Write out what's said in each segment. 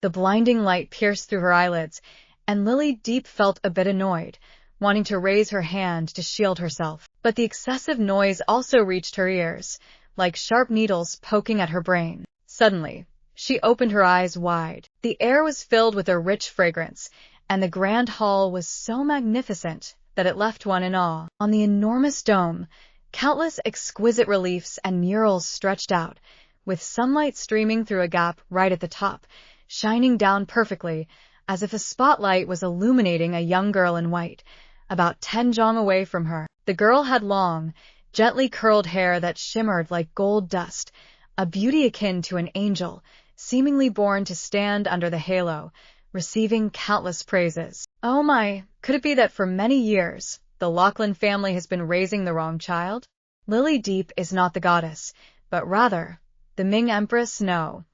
The blinding light pierced through her eyelids, and Lily Deep felt a bit annoyed, wanting to raise her hand to shield herself. But the excessive noise also reached her ears, like sharp needles poking at her brain. Suddenly, she opened her eyes wide. The air was filled with a rich fragrance, and the grand hall was so magnificent that it left one in awe. On the enormous dome, countless exquisite reliefs and murals stretched out, with sunlight streaming through a gap right at the top, shining down perfectly, as if a spotlight was illuminating a young girl in white, about 10 jong away from her. The girl had long, gently curled hair that shimmered like gold dust, a beauty akin to an angel, seemingly born to stand under the halo, receiving countless praises. Oh my, could it be that for many years, the Lachlan family has been raising the wrong child? Lily Deep is not the goddess, but rather, the Ming Empress. No.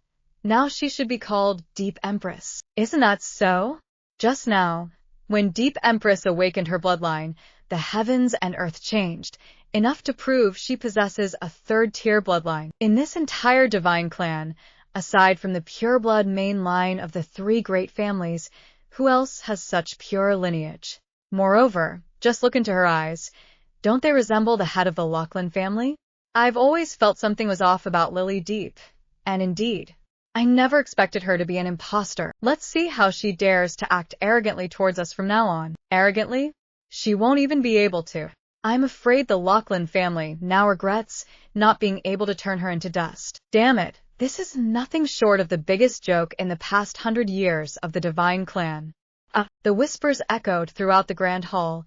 Now she should be called Deep Empress. Isn't that so? Just now, when Deep Empress awakened her bloodline, the heavens and earth changed, enough to prove she possesses a third-tier bloodline. In this entire divine clan, aside from the pure-blood main line of the 3 great families, who else has such pure lineage? Moreover, just look into her eyes. Don't they resemble the head of the Lachlan family? I've always felt something was off about Lily Deep. And indeed, I never expected her to be an imposter. Let's see how she dares to act arrogantly towards us from now on. Arrogantly? She won't even be able to. I'm afraid the Lachlan family now regrets not being able to turn her into dust. Damn it, this is nothing short of the biggest joke in the past 100 years of the Divine Clan. The whispers echoed throughout the grand hall,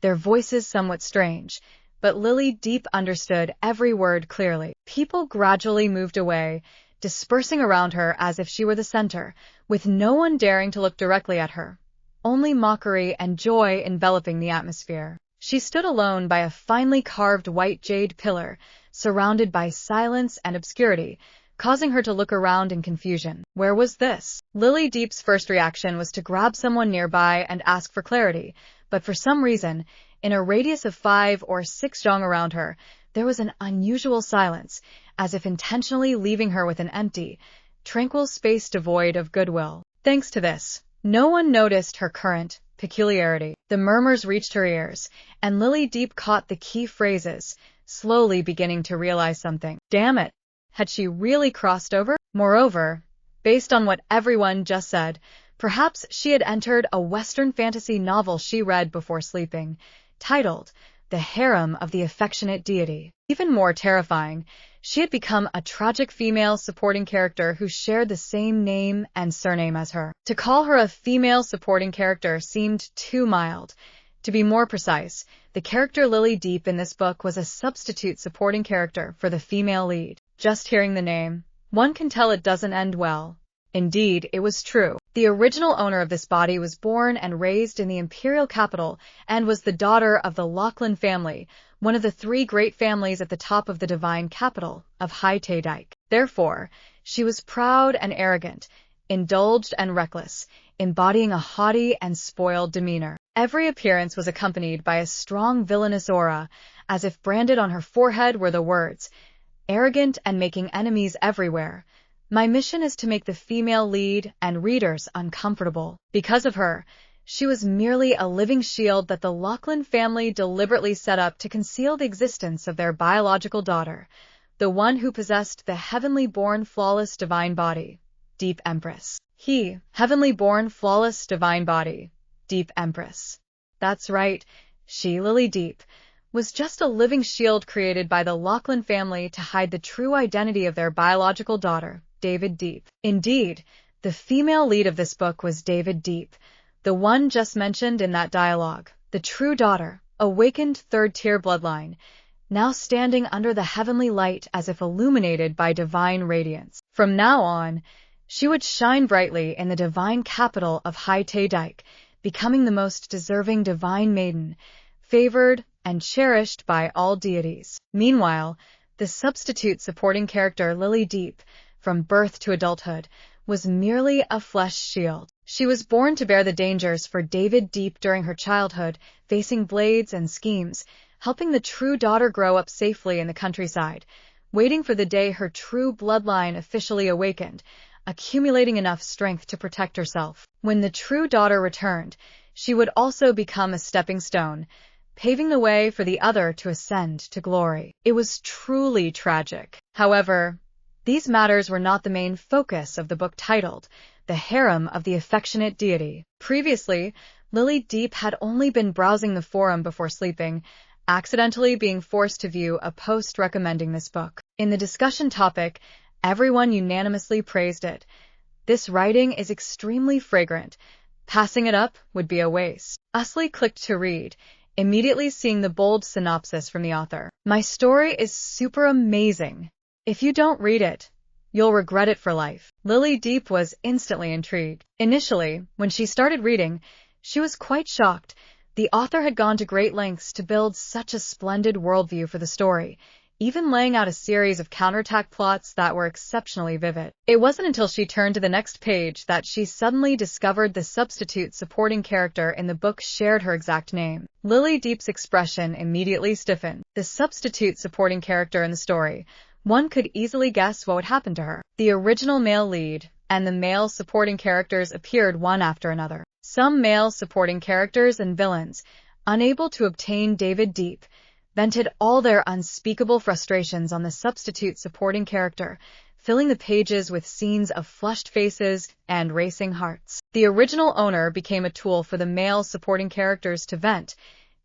their voices somewhat strange, but Lily Deep understood every word clearly. People gradually moved away, dispersing around her as if she were the center, with no one daring to look directly at her. Only mockery and joy enveloping the atmosphere. She stood alone by a finely carved white jade pillar, surrounded by silence and obscurity, causing her to look around in confusion. Where was this? Lily Deep's first reaction was to grab someone nearby and ask for clarity, but for some reason, in a radius of 5 or 6 jong around her, there was an unusual silence, as if intentionally leaving her with an empty, tranquil space devoid of goodwill. Thanks to this, no one noticed her current peculiarity. The murmurs reached her ears, and Lily Deep caught the key phrases, slowly beginning to realize something. Damn it! Had she really crossed over? Moreover, based on what everyone just said, perhaps she had entered a Western fantasy novel she read before sleeping, titled The Harem of the Affectionate Deity. Even more terrifying, she had become a tragic female supporting character who shared the same name and surname as her. To call her a female supporting character seemed too mild. To be more precise, the character Lily Deep in this book was a substitute supporting character for the female lead. Just hearing the name, one can tell it doesn't end well. Indeed, it was true. The original owner of this body was born and raised in the imperial capital and was the daughter of the Lachlan family, one of the 3 great families at the top of the divine capital of Hai Te Dike. Therefore, she was proud and arrogant, indulged and reckless, embodying a haughty and spoiled demeanor. Every appearance was accompanied by a strong villainous aura, as if branded on her forehead were the words, "Arrogant and making enemies everywhere. My mission is to make the female lead and readers uncomfortable." Because of her, she was merely a living shield that the Lachlan family deliberately set up to conceal the existence of their biological daughter, the one who possessed the heavenly-born flawless divine body, Deep Empress. Heavenly-born flawless divine body, Deep Empress. That's right, she, Lily Deep, was just a living shield created by the Lachlan family to hide the true identity of their biological daughter, David Deep. Indeed, the female lead of this book was David Deep, the one just mentioned in that dialogue, the true daughter, awakened 3rd-tier bloodline, now standing under the heavenly light as if illuminated by divine radiance. From now on, she would shine brightly in the divine capital of Hai Te Dike, becoming the most deserving divine maiden, favored and cherished by all deities. Meanwhile, the substitute supporting character Lily Deep, from birth to adulthood, was merely a flesh shield. She was born to bear the dangers for David Deep during her childhood, facing blades and schemes, helping the true daughter grow up safely in the countryside, waiting for the day her true bloodline officially awakened, accumulating enough strength to protect herself. When the true daughter returned, she would also become a stepping stone, paving the way for the other to ascend to glory. It was truly tragic. However, these matters were not the main focus of the book titled The Harem of the Affectionate Deity. Previously, Lily Deep had only been browsing the forum before sleeping, accidentally being forced to view a post recommending this book. In the discussion topic, everyone unanimously praised it. This writing is extremely fragrant. Passing it up would be a waste. Usley clicked to read, immediately seeing the bold synopsis from the author. My story is super amazing. If you don't read it, you'll regret it for life. Lily Deep was instantly intrigued. Initially, when she started reading, she was quite shocked. The author had gone to great lengths to build such a splendid worldview for the story, even laying out a series of counterattack plots that were exceptionally vivid. It wasn't until she turned to the next page that she suddenly discovered the substitute supporting character in the book shared her exact name. Lily Deep's expression immediately stiffened. The substitute supporting character in the story, one could easily guess what would happen to her. The original male lead and the male supporting characters appeared one after another. Some male supporting characters and villains, unable to obtain David Deep, vented all their unspeakable frustrations on the substitute supporting character, filling the pages with scenes of flushed faces and racing hearts. The original owner became a tool for the male supporting characters to vent,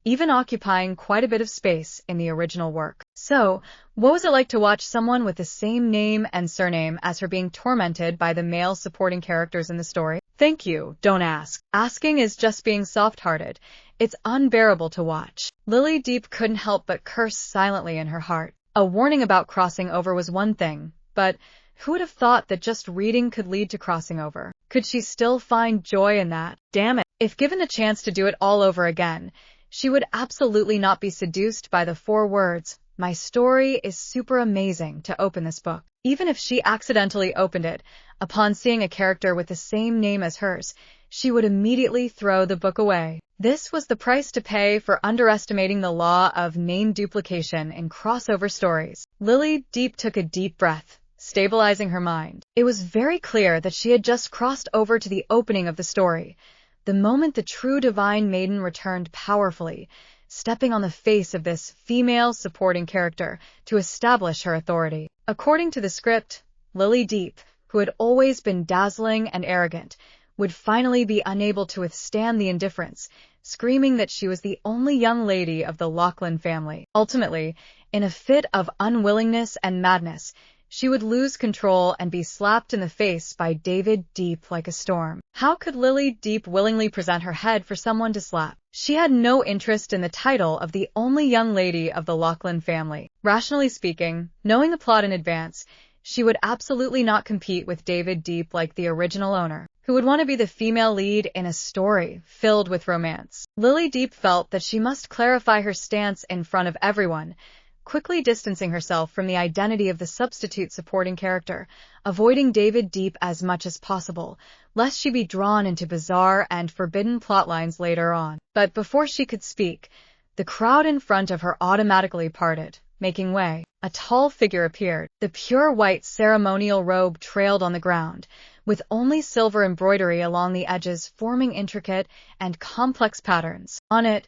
even occupying quite a bit of space in the original work. So, what was it like to watch someone with the same name and surname as her being tormented by the male supporting characters in the story? Thank you, don't ask. Asking is just being soft-hearted. It's unbearable to watch. Lily Deep couldn't help but curse silently in her heart. A warning about crossing over was one thing, but who would have thought that just reading could lead to crossing over? Could she still find joy in that? Damn it. If given the chance to do it all over again, she would absolutely not be seduced by the 4 words, "My story is super amazing," to open this book. Even if she accidentally opened it, upon seeing a character with the same name as hers, she would immediately throw the book away. This was the price to pay for underestimating the law of name duplication in crossover stories. Lily Deep took a deep breath, stabilizing her mind. It was very clear that she had just crossed over to the opening of the story, the moment the true divine maiden returned powerfully, stepping on the face of this female supporting character to establish her authority. According to the script, Lily Deep, who had always been dazzling and arrogant, would finally be unable to withstand the indifference, screaming that she was the only young lady of the Lachlan family. Ultimately, in a fit of unwillingness and madness, she would lose control and be slapped in the face by David Deep like a storm. How could Lily Deep willingly present her head for someone to slap? She had no interest in the title of the only young lady of the Lachlan family. Rationally speaking, knowing the plot in advance, she would absolutely not compete with David Deep like the original owner, who would want to be the female lead in a story filled with romance. Lily Deep felt that she must clarify her stance in front of everyone, quickly distancing herself from the identity of the substitute supporting character, avoiding David Deep as much as possible, lest she be drawn into bizarre and forbidden plotlines later on. But before she could speak, the crowd in front of her automatically parted, making way. A tall figure appeared. The pure white ceremonial robe trailed on the ground, with only silver embroidery along the edges forming intricate and complex patterns. On it,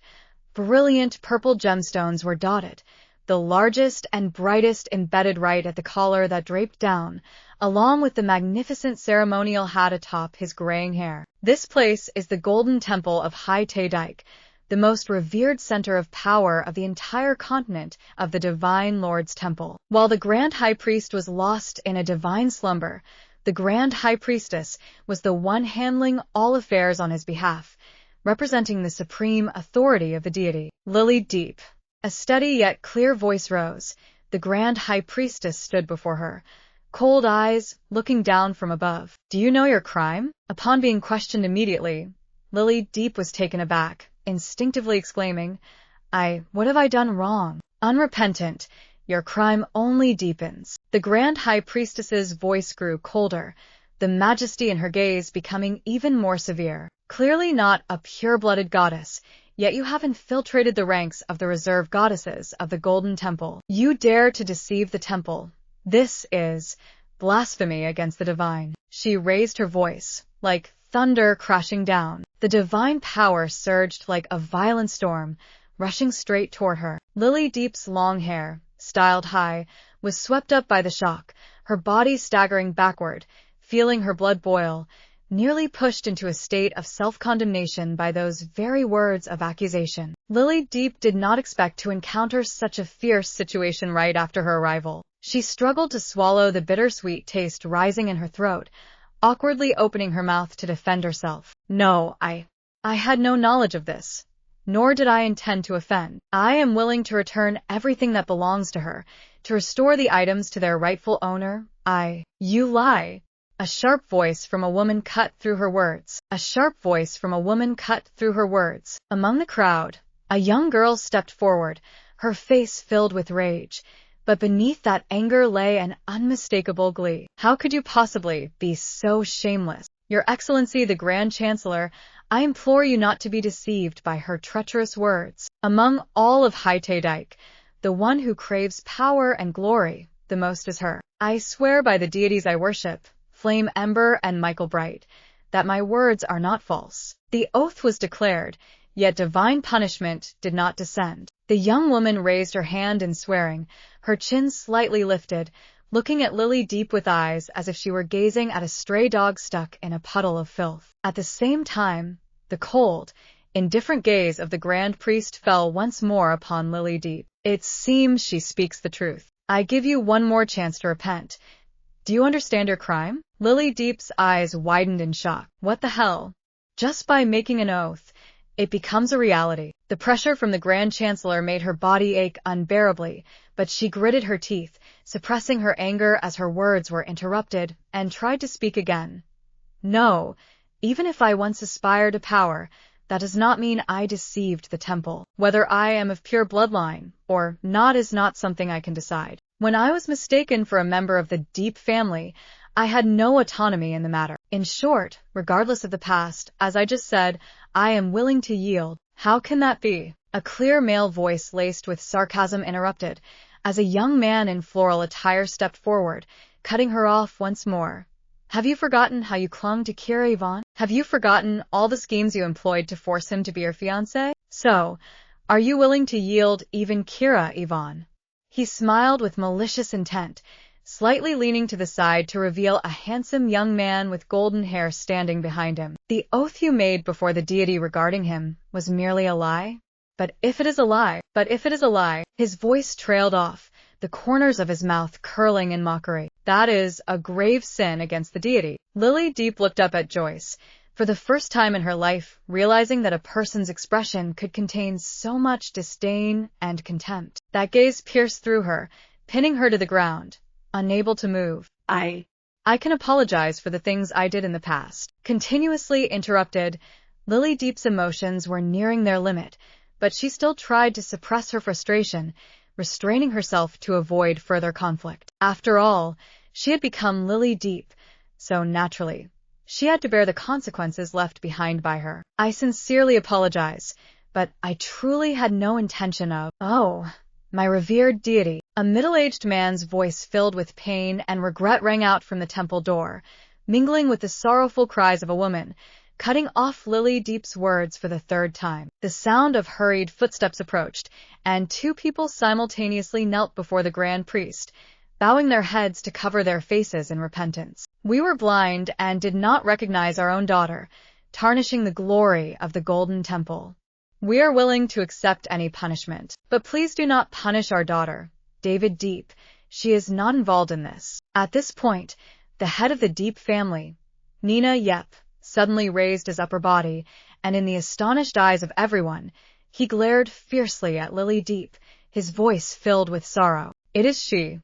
brilliant purple gemstones were dotted, the largest and brightest embedded right at the collar that draped down, along with the magnificent ceremonial hat atop his graying hair. This place is the Golden Temple of Hai Te Dike, the most revered center of power of the entire continent of the Divine Lord's Temple. While the Grand High Priest was lost in a divine slumber, the Grand High Priestess was the one handling all affairs on his behalf, representing the supreme authority of the deity. Lily Deep. A steady yet clear voice rose. The Grand High Priestess stood before her, cold eyes looking down from above. Do you know your crime? Upon being questioned immediately, Lily Deep was taken aback, instinctively exclaiming, What have I done wrong? Unrepentant, your crime only deepens. The Grand High Priestess's voice grew colder, the majesty in her gaze becoming even more severe. Clearly not a pure-blooded goddess, yet you have infiltrated the ranks of the reserve goddesses of the Golden Temple. You dare to deceive the temple. This is blasphemy against the divine. She raised her voice, like thunder crashing down. The divine power surged like a violent storm, rushing straight toward her. Lily Deep's long hair, styled high, was swept up by the shock, her body staggering backward, feeling her blood boil, nearly pushed into a state of self-condemnation by those very words of accusation. Lily Deep did not expect to encounter such a fierce situation right after her arrival. She struggled to swallow the bittersweet taste rising in her throat, awkwardly opening her mouth to defend herself. No, I had no knowledge of this. Nor did I intend to offend. I am willing to return everything that belongs to her, to restore the items to their rightful owner. You lie. A sharp voice from a woman cut through her words. A sharp voice from a woman cut through her words. Among the crowd, a young girl stepped forward, her face filled with rage. But beneath that anger lay an unmistakable glee. How could you possibly be so shameless? Your Excellency the Grand Chancellor, I implore you not to be deceived by her treacherous words. Among all of Haite Dike, the one who craves power and glory the most is her. I swear by the deities I worship, Flame Ember and Michael Bright, that my words are not false. The oath was declared, yet divine punishment did not descend. The young woman raised her hand in swearing, her chin slightly lifted, looking at Lily Deep with eyes as if she were gazing at a stray dog stuck in a puddle of filth. At the same time, the cold, indifferent gaze of the Grand Priest fell once more upon Lily Deep. It seems she speaks the truth. I give you one more chance to repent. Do you understand your crime? Lily Deep's eyes widened in shock. What the hell? Just by making an oath, it becomes a reality. The pressure from the Grand Chancellor made her body ache unbearably, but she gritted her teeth, suppressing her anger as her words were interrupted, and tried to speak again. No, even if I once aspired to power, that does not mean I deceived the temple. Whether I am of pure bloodline or not is not something I can decide. When I was mistaken for a member of the Deep family, I had no autonomy in the matter. In short, regardless of the past, as I just said, I am willing to yield. How can that be? A clear male voice laced with sarcasm interrupted, as a young man in floral attire stepped forward, cutting her off once more. Have you forgotten how you clung to Kira Yvonne? Have you forgotten all the schemes you employed to force him to be your fiancé? So, are you willing to yield even Kira Yvonne? He smiled with malicious intent, slightly leaning to the side to reveal a handsome young man with golden hair standing behind him. The oath you made before the deity regarding him was merely a lie? But if it is a lie, his voice trailed off, the corners of his mouth curling in mockery. That is a grave sin against the deity. Lily Deep looked up at Joyce, for the first time in her life, realizing that a person's expression could contain so much disdain and contempt. That gaze pierced through her, pinning her to the ground, unable to move. I can apologize for the things I did in the past. Continuously interrupted, Lily Deep's emotions were nearing their limit, but she still tried to suppress her frustration, restraining herself to avoid further conflict. After all, she had become Lily Deep, so naturally, she had to bear the consequences left behind by her. I sincerely apologize, but I truly had no intention of— Oh, my revered deity. A middle-aged man's voice filled with pain and regret rang out from the temple door, mingling with the sorrowful cries of a woman, cutting off Lily Deep's words for the third time. The sound of hurried footsteps approached, and two people simultaneously knelt before the Grand Priest, bowing their heads to cover their faces in repentance. We were blind and did not recognize our own daughter, tarnishing the glory of the Golden Temple. We are willing to accept any punishment, but please do not punish our daughter, David Deep. She is not involved in this. At this point, the head of the Deep family, Nina Yep, suddenly raised his upper body, and in the astonished eyes of everyone, he glared fiercely at Lily Deep, his voice filled with sorrow. It is she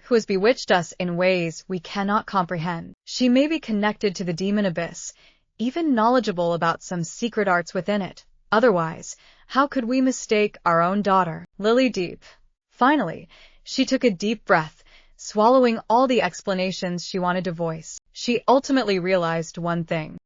who has bewitched us in ways we cannot comprehend. She may be connected to the demon abyss, even knowledgeable about some secret arts within it. Otherwise, how could we mistake our own daughter, Lily Deep? Finally, she took a deep breath, swallowing all the explanations she wanted to voice. She ultimately realized one thing.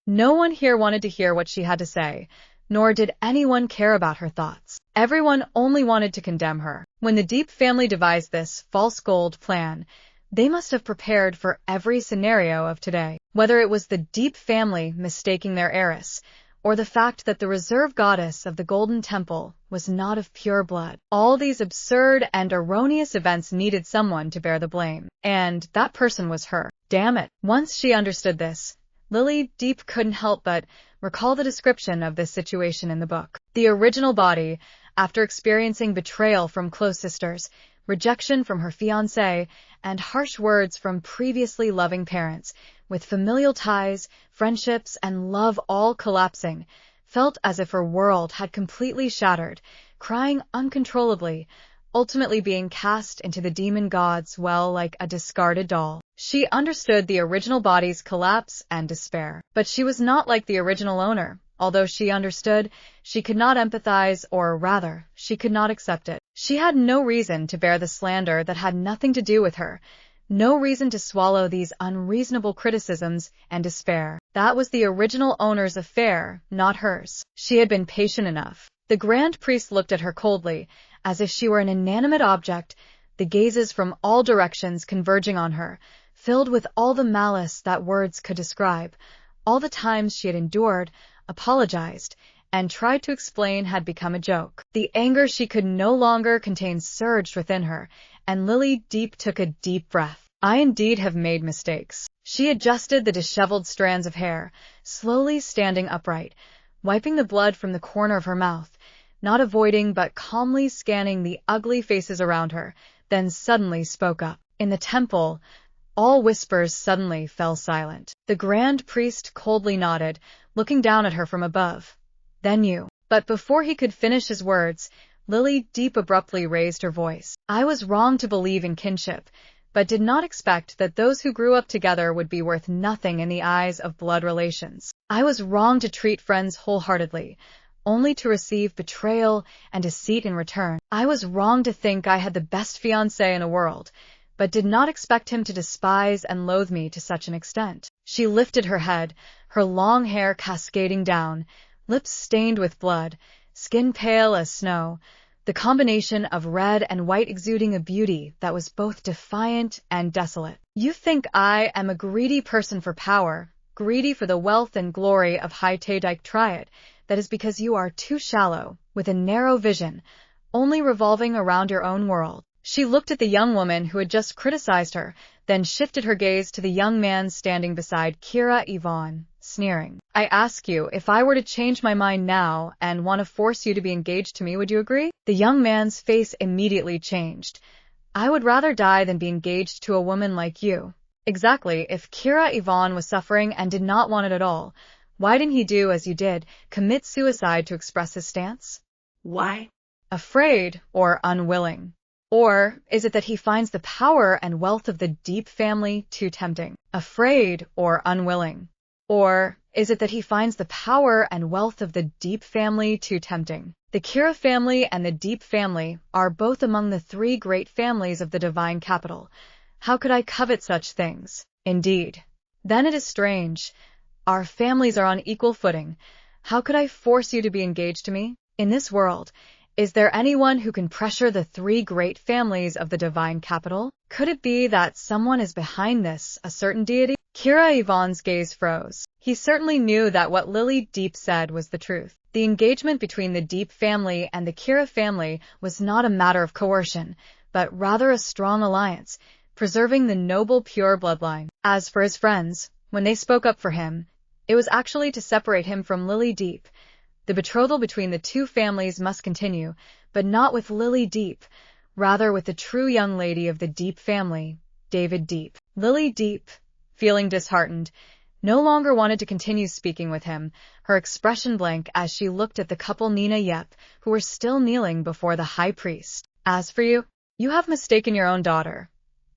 No one here wanted to hear what she had to say, nor did anyone care about her thoughts. Everyone only wanted to condemn her. When the Deep family devised this false gold plan, They must have prepared for every scenario of today. Whether it was the Deep family mistaking their heiress, or the fact that the reserve goddess of the Golden Temple was not of pure blood. All these absurd and erroneous events needed someone to bear the blame. And that person was her. Damn it. Once she understood this, Lily Deep couldn't help but recall the description of this situation in the book. The original body, after experiencing betrayal from close sisters, rejection from her fiancé, and harsh words from previously loving parents, with familial ties, friendships, and love all collapsing, felt as if her world had completely shattered, crying uncontrollably, ultimately being cast into the demon god's well like a discarded doll. She understood the original body's collapse and despair, but she was not like the original owner. Although she understood, she could not empathize, or rather, she could not accept it. She had no reason to bear the slander that had nothing to do with her, no reason to swallow these unreasonable criticisms and despair. That was the original owner's affair, not hers. She had been patient enough. The Grand Priest looked at her coldly, as if she were an inanimate object, the gazes from all directions converging on her, filled with all the malice that words could describe. All the times she had endured, apologized, and tried to explain had become a joke. The anger she could no longer contain surged within her, and Lily Deep took a deep breath. I indeed have made mistakes. She adjusted the disheveled strands of hair, slowly standing upright, wiping the blood from the corner of her mouth, not avoiding but calmly scanning the ugly faces around her, then suddenly spoke up. In the temple, all whispers suddenly fell silent. The Grand Priest coldly nodded, looking down at her from above. Then you. But before he could finish his words, Lily Deep abruptly raised her voice. I was wrong to believe in kinship, but did not expect that those who grew up together would be worth nothing in the eyes of blood relations. I was wrong to treat friends wholeheartedly, only to receive betrayal and deceit in return. I was wrong to think I had the best fiancé in the world, but did not expect him to despise and loathe me to such an extent. She lifted her head, her long hair cascading down, lips stained with blood, skin pale as snow, the combination of red and white exuding a beauty that was both defiant and desolate. You think I am a greedy person for power, greedy for the wealth and glory of High Tadike Triad. That is because you are too shallow, with a narrow vision, only revolving around your own world. She looked at the young woman who had just criticized her, then shifted her gaze to the young man standing beside Kira Yvonne, sneering. I ask you, if I were to change my mind now and want to force you to be engaged to me, would you agree? The young man's face immediately changed. I would rather die than be engaged to a woman like you. Exactly, if Kira Yvonne was suffering and did not want it at all, why didn't he do as you did, commit suicide to express his stance? Why? Afraid or unwilling? Or is it that he finds the power and wealth of the Deep family too tempting? Afraid or unwilling? Or is it that he finds the power and wealth of the Deep family too tempting? The Kira family and the Deep family are both among the three great families of the divine capital. How could I covet such things? Indeed. Then it is strange. Our families are on equal footing. How could I force you to be engaged to me? In this world, is there anyone who can pressure the three great families of the divine capital? Could it be that someone is behind this, a certain deity? Kira Yvonne's gaze froze. He certainly knew that what Lily Deep said was the truth. The engagement between the Deep family and the Kira family was not a matter of coercion, but rather a strong alliance, preserving the noble pure bloodline. As for his friends, when they spoke up for him, it was actually to separate him from Lily Deep. The betrothal between the two families must continue, but not with Lily Deep, rather with the true young lady of the Deep family, David Deep. Lily Deep, feeling disheartened, no longer wanted to continue speaking with him, her expression blank as she looked at the couple Nina Yep, who were still kneeling before the high priest. As for you, you have mistaken your own daughter.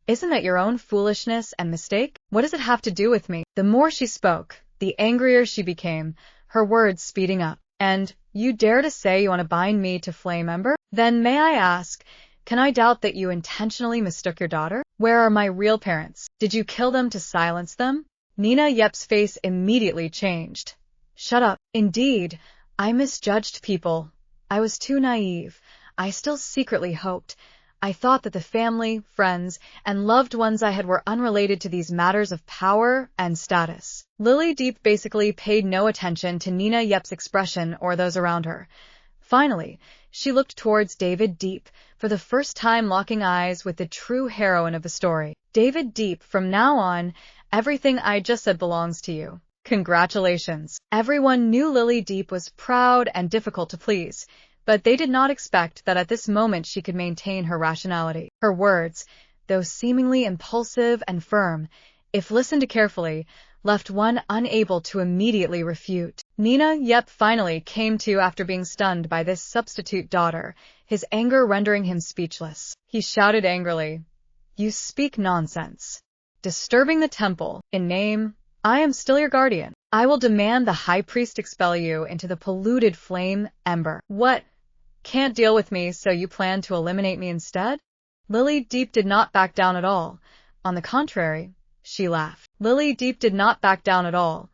Isn't that your own foolishness and mistake? What does it have to do with me? The more she spoke, the angrier she became, her words speeding up. And you dare to say you want to bind me to flame ember? Then may I ask, can I doubt that you intentionally mistook your daughter? Where are my real parents? Did you kill them to silence them? Nina Yep's face immediately changed. Shut up. Indeed, I misjudged people. I was too naive. I still secretly hoped. I thought that the family, friends, and loved ones I had were unrelated to these matters of power and status. Lily Deep basically paid no attention to Nina Yep's expression or those around her. Finally, she looked towards David Deep, for the first time locking eyes with the true heroine of the story. David Deep, from now on, everything I just said belongs to you. Congratulations. Everyone knew Lily Deep was proud and difficult to please, but they did not expect that at this moment she could maintain her rationality. Her words, though seemingly impulsive and firm, if listened to carefully, left one unable to immediately refute. Nina Yep finally came to after being stunned by this substitute daughter, his anger rendering him speechless. He shouted angrily, "You speak nonsense. Disturbing the temple, in name, I am still your guardian. I will demand the high priest expel you into the polluted flame ember." "What? Can't deal with me, so you plan to eliminate me instead?" Lily Deep did not back down at all. On the contrary, she laughed. Lily Deep did not back down at all.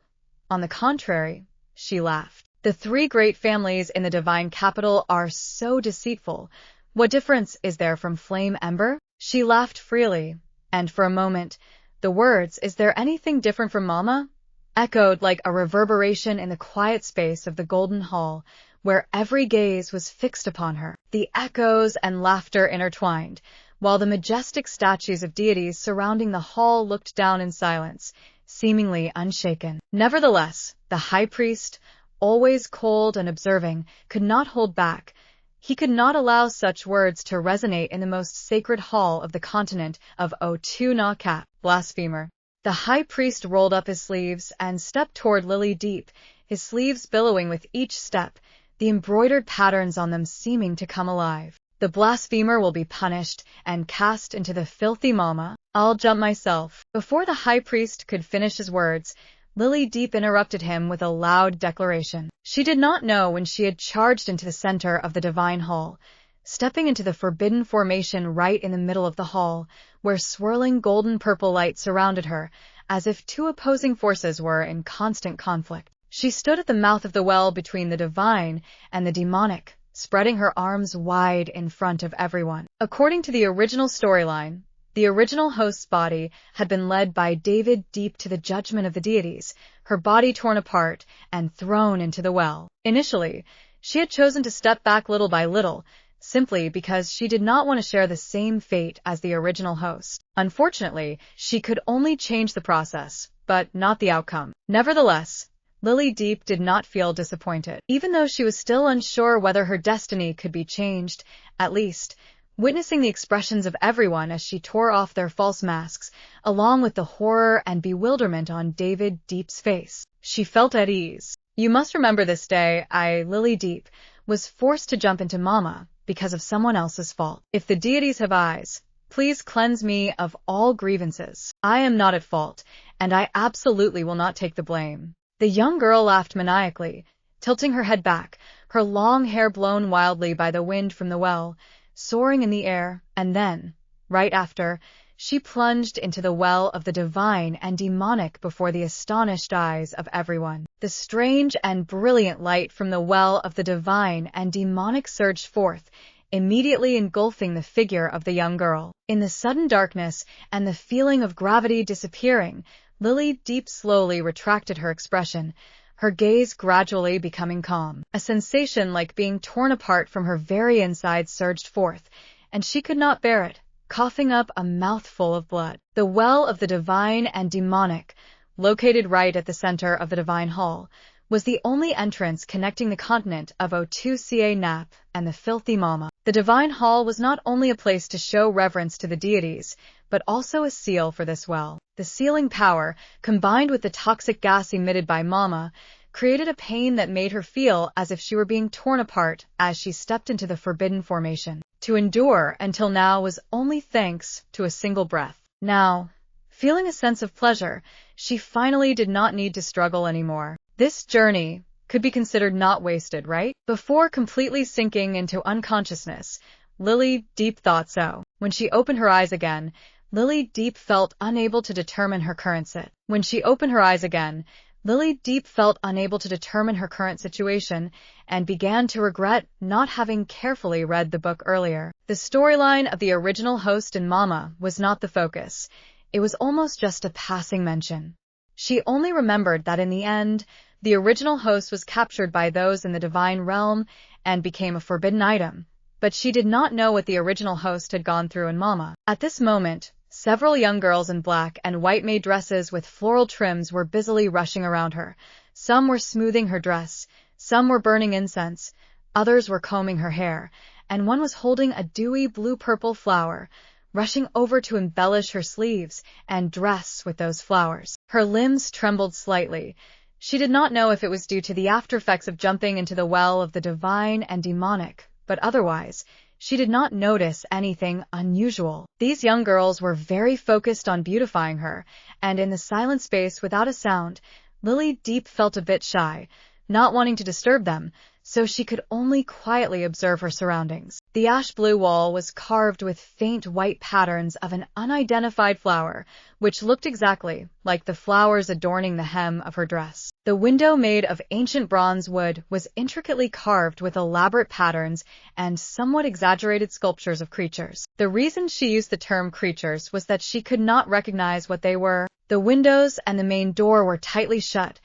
On the contrary, she laughed. The three great families in the divine capital are so deceitful. What difference is there from flame ember? She laughed freely, and for a moment, the words, "Is there anything different from Mama?" echoed like a reverberation in the quiet space of the Golden Hall, where every gaze was fixed upon her. The echoes and laughter intertwined, while the majestic statues of deities surrounding the hall looked down in silence, seemingly unshaken. Nevertheless, the high priest, always cold and observing, could not hold back. He could not allow such words to resonate in the most sacred hall of the continent of Otu-na-Kat. Blasphemer. The high priest rolled up his sleeves and stepped toward Lily Deep, his sleeves billowing with each step, the embroidered patterns on them seeming to come alive. "The blasphemer will be punished and cast into the filthy Mama. I'll jump myself." Before the high priest could finish his words, Lily Deep interrupted him with a loud declaration. She did not know when she had charged into the center of the divine hall, stepping into the forbidden formation right in the middle of the hall, where swirling golden-purple light surrounded her, as if two opposing forces were in constant conflict. She stood at the mouth of the well between the divine and the demonic, spreading her arms wide in front of everyone. According to the original storyline, the original host's body had been led by David Deep to the judgment of the deities, her body torn apart and thrown into the well. Initially, she had chosen to step back little by little, simply because she did not want to share the same fate as the original host. Unfortunately, she could only change the process, but not the outcome. Nevertheless, Lily Deep did not feel disappointed. Even though she was still unsure whether her destiny could be changed, at least, witnessing the expressions of everyone as she tore off their false masks, along with the horror and bewilderment on David Deep's face, she felt at ease. "You must remember this day I, Lily Deep, was forced to jump into Mama because of someone else's fault. If the deities have eyes, please cleanse me of all grievances. I am not at fault, and I absolutely will not take the blame." The young girl laughed maniacally, tilting her head back, her long hair blown wildly by the wind from the well, soaring in the air, and then, right after, she plunged into the well of the divine and demonic before the astonished eyes of everyone. The strange and brilliant light from the well of the divine and demonic surged forth, immediately engulfing the figure of the young girl. In the sudden darkness and the feeling of gravity disappearing, Lily Deep slowly retracted her expression, her gaze gradually becoming calm. A sensation like being torn apart from her very insides surged forth, and she could not bear it, coughing up a mouthful of blood. The well of the divine and demonic, located right at the center of the divine hall, was the only entrance connecting the continent of Otu-Nap and the filthy Mama. The divine hall was not only a place to show reverence to the deities, but also a seal for this well. The sealing power, combined with the toxic gas emitted by Mama, created a pain that made her feel as if she were being torn apart as she stepped into the forbidden formation. To endure until now was only thanks to a single breath. Now, feeling a sense of pleasure, she finally did not need to struggle anymore. This journey could be considered not wasted, right? Before completely sinking into unconsciousness, Lily Deep thought so. When she opened her eyes again, Lily Deep felt unable to determine her current sit. When she opened her eyes again, Lily Deep felt unable to determine her current situation and began to regret not having carefully read the book earlier. The storyline of the original host in Mama was not the focus. It was almost just a passing mention. She only remembered that in the end, the original host was captured by those in the divine realm and became a forbidden item, but she did not know what the original host had gone through in Mama. At this moment, several young girls in black and white maid dresses with floral trims were busily rushing around her. Some were smoothing her dress, some were burning incense, others were combing her hair, and one was holding a dewy blue-purple flower, rushing over to embellish her sleeves and dress with those flowers. Her limbs trembled slightly. She did not know if it was due to the aftereffects of jumping into the well of the divine and demonic, but otherwise, she did not notice anything unusual. These young girls were very focused on beautifying her, and in the silent space without a sound, Lily Deep felt a bit shy, not wanting to disturb them, so she could only quietly observe her surroundings. The ash-blue wall was carved with faint white patterns of an unidentified flower, which looked exactly like the flowers adorning the hem of her dress. The window, made of ancient bronze wood, was intricately carved with elaborate patterns and somewhat exaggerated sculptures of creatures. The reason she used the term creatures was that she could not recognize what they were. The windows and the main door were tightly shut.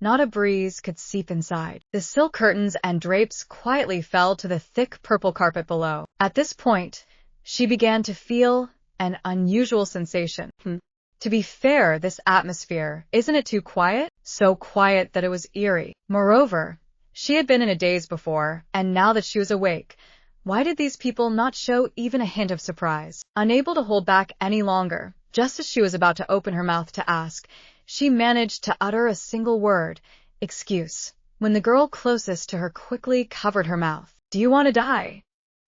Not a breeze could seep inside. The silk curtains and drapes quietly fell to the thick purple carpet below. At this point, she began to feel an unusual sensation. To be fair, this atmosphere, isn't it too quiet? So quiet that it was eerie. Moreover, she had been in a daze before, and now that she was awake, why did these people not show even a hint of surprise? Unable to hold back any longer, just as she was about to open her mouth to ask, she managed to utter a single word, "Excuse," when the girl closest to her quickly covered her mouth. "Do you want to die?"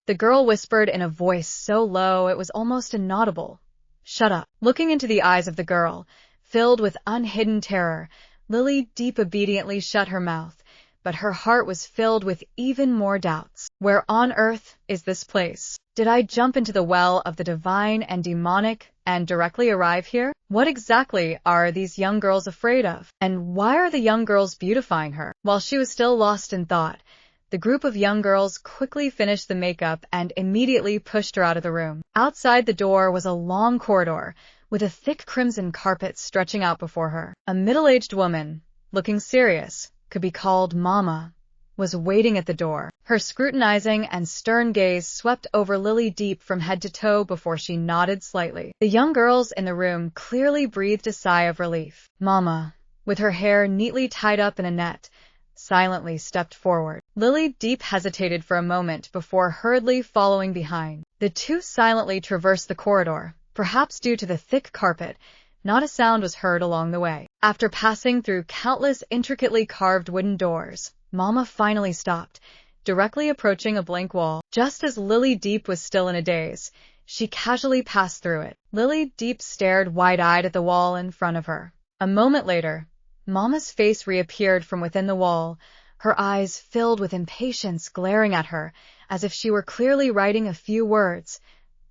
The girl whispered in a voice so low it was almost inaudible. "Shut up." Looking into the eyes of the girl, filled with unhidden terror, Lily Deep obediently shut her mouth, but her heart was filled with even more doubts. Where on earth is this place? Did I jump into the well of the divine and demonic and directly arrive here? What exactly are these young girls afraid of? And why are the young girls beautifying her? While she was still lost in thought, the group of young girls quickly finished the makeup and immediately pushed her out of the room. Outside the door was a long corridor, with a thick crimson carpet stretching out before her. A middle-aged woman, looking serious, could be called Mama, was waiting at the door. Her scrutinizing and stern gaze swept over Lily Deep from head to toe before she nodded slightly. The young girls in the room clearly breathed a sigh of relief. Mama, with her hair neatly tied up in a net, silently stepped forward. Lily Deep hesitated for a moment before hurriedly following behind. The two silently traversed the corridor. Perhaps due to the thick carpet, not a sound was heard along the way. After passing through countless intricately carved wooden doors, Mama finally stopped, directly approaching a blank wall. Just as Lily Deep was still in a daze, she casually passed through it. Lily Deep stared wide-eyed at the wall in front of her. A moment later, Mama's face reappeared from within the wall, her eyes filled with impatience glaring at her, as if she were clearly writing a few words.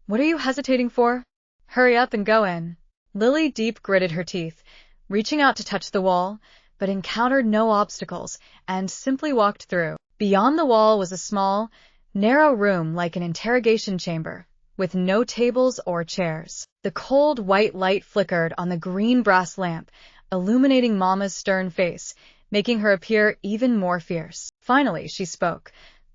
"What are you hesitating for? Hurry up and go in." Lily Deep gritted her teeth, reaching out to touch the wall, but encountered no obstacles and simply walked through. Beyond the wall was a small, narrow room like an interrogation chamber, with no tables or chairs. The cold white light flickered on the green brass lamp, illuminating Mama's stern face, making her appear even more fierce. Finally, she spoke.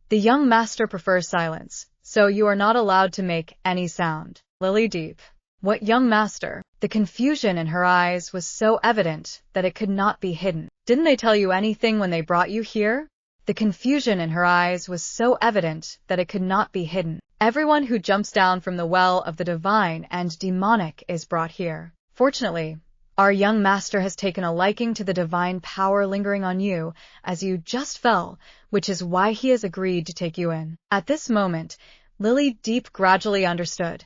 "The young master prefers silence, so you are not allowed to make any sound." Lily Deep. What young master? The confusion in her eyes was so evident that it could not be hidden. Didn't they tell you anything when they brought you here? The confusion in her eyes was so evident that it could not be hidden. Everyone who jumps down from the well of the divine and demonic is brought here. Fortunately, our young master has taken a liking to the divine power lingering on you as you just fell, which is why he has agreed to take you in. At this moment, Lily Deep gradually understood.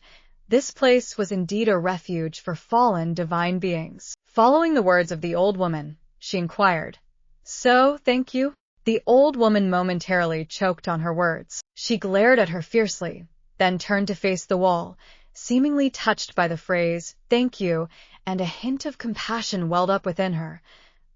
This place was indeed a refuge for fallen divine beings. Following the words of the old woman, she inquired, "So, thank you?" The old woman momentarily choked on her words. She glared at her fiercely, then turned to face the wall, seemingly touched by the phrase, "thank you," and a hint of compassion welled up within her.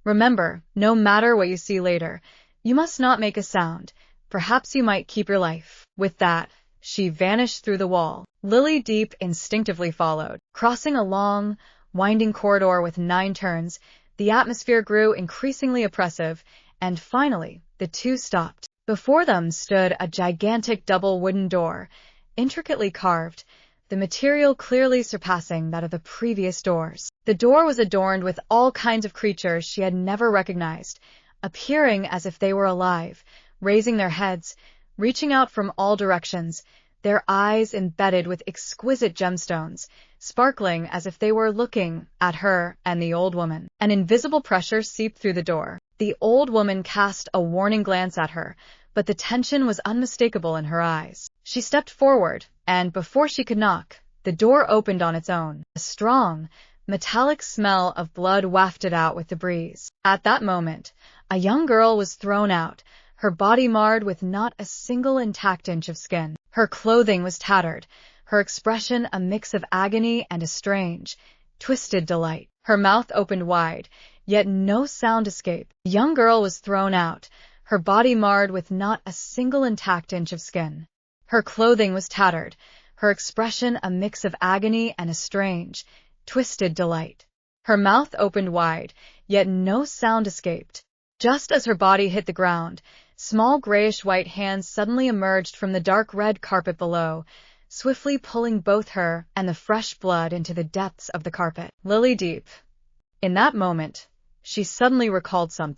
Remember, no matter what you see later, you must not make a sound. Perhaps you might keep your life." With that, she vanished through the wall. Lily Deep instinctively followed. Crossing a long, winding corridor with 9 turns, the atmosphere grew increasingly oppressive, and finally, the two stopped. Before them stood a gigantic double wooden door, intricately carved, the material clearly surpassing that of the previous doors. The door was adorned with all kinds of creatures she had never recognized, appearing as if they were alive, raising their heads, reaching out from all directions, their eyes embedded with exquisite gemstones, sparkling as if they were looking at her and the old woman. An invisible pressure seeped through the door. The old woman cast a warning glance at her, but the tension was unmistakable in her eyes. She stepped forward, and before she could knock, the door opened on its own. A strong, metallic smell of blood wafted out with the breeze. At that moment, a young girl was thrown out, her body marred with not a single intact inch of skin. Her clothing was tattered, her expression a mix of agony and a strange, twisted delight. Her mouth opened wide, yet no sound escaped. The young girl was thrown out, her body marred with not a single intact inch of skin. Her clothing was tattered, her expression a mix of agony and a strange, twisted delight. Her mouth opened wide, yet no sound escaped. Just as her body hit the ground, small grayish-white hands suddenly emerged from the dark red carpet below, swiftly pulling both her and the fresh blood into the depths of the carpet. Lily Deep. In that moment, she suddenly recalled something.